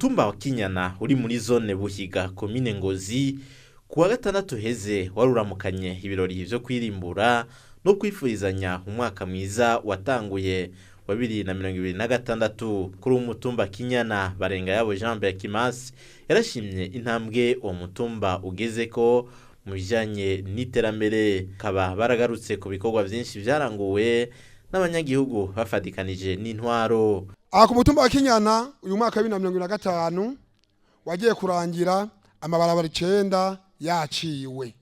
umutumba wa Kinyana uri muri zone Buhiga komine Ngozi kuwa gatandatu heze waruramukanye ibirori vyo kwirimbura no kwifurizanya umwaka mwiza watanguye wa 2026 kuri umutumba Kinyana. Barenga yabo Jean Berkimas yarashimye intambwe uwo mutumba ugezeko mu bijanye n'iterambere, kaba baragarutse ku bikorwa byinshi vyaranguwe n'abanyagihugu bafadikanije n'intwaro. Ku mutumba wa Kinyana uyu mwaka wa 2025 wagiye kurangira amabarabara 9 yaciwe,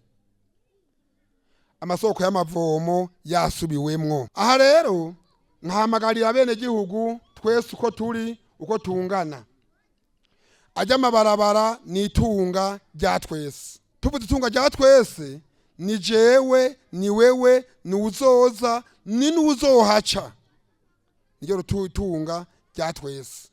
amasoko y'amavomo yasubiwemwo. Aha rero nkahamagarira bene gihugu twese uko turi uko tungana, ajya amabarabara ni itunga rya twese. Tuvuze itunga rya twese ni jewe, ni wewe, ni uzoza, ni n'uzohaca, niryo rutunga rya twese.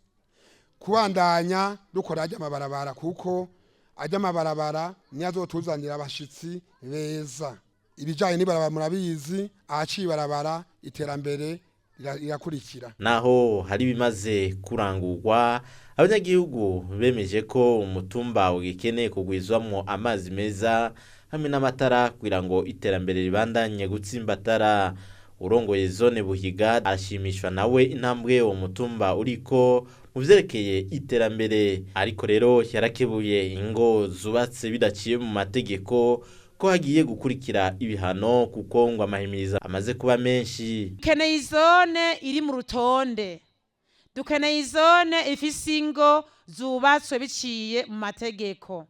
Kubandanya dukora ajya amabarabara kuko ajya amabarabara ni azotuzanira abashitsi beza. Ibijanye n'ibarabara murabizi, ahaciye ibarabara iterambere irakurikira. Naho hari bimaze kurangurwa, abanyagihugu bemeje ko umutumba ugikeneye kugwizwamwo amazi meza hamwe n'amatara kugira ngo iterambere ribandanye gutsimbatara. Urongoye zone Buhiga ashimishwa nawe intambwe uwo mutumba uriko mu vyerekeye iterambere, ariko rero yarakebuye ingo zubatse bidaciye mu mategeko ko hagiye gukurikira ibihano kuko ngo amahimiriza amaze kuba menshi. Dukeneye izone iri mu rutonde, dukeneye izone ifise ingo zubatswe biciye mu mategeko,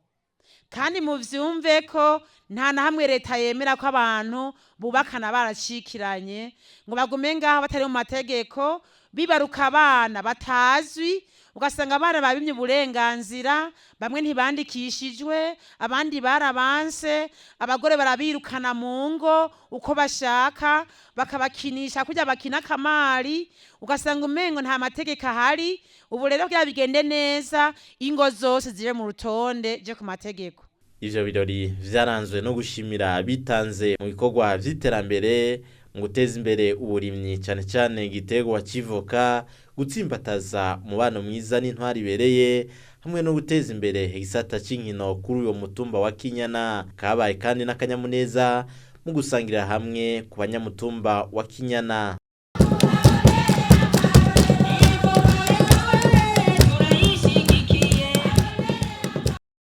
kandi muvyumve ko nta na hamwe leta yemera ko abantu bubakana baracikiranye ngo bagume ngaho batari mu mategeko, bibaruka abana batazwi, ugasanga abana babimye uburenganzira, bamwe ntibandikishijwe, abandi barabanse, abagore barabirukana mu ngo uko bashaka, bakabakinisha kurya bakina kamari, ugasanga umengo nta mategeko ahari. Ubu rero kugira bigende neza, ingo zose zire mu rutonde je ku mategeko. Ivyo birori vyaranzwe no gushimira bitanze mu bikorwa vy'iterambere mu guteza imbere uburimyi, cyane cyane igiterwa civoka, gutsimbataza umubano mwiza n'intwari ibereye, hamwe no guteza imbere igisata c'inkino kuri uwo mutumba wa Kinyana. Kabaye kandi n'akanyamuneza mu gusangira hamwe ku banyamutumba wa Kinyana.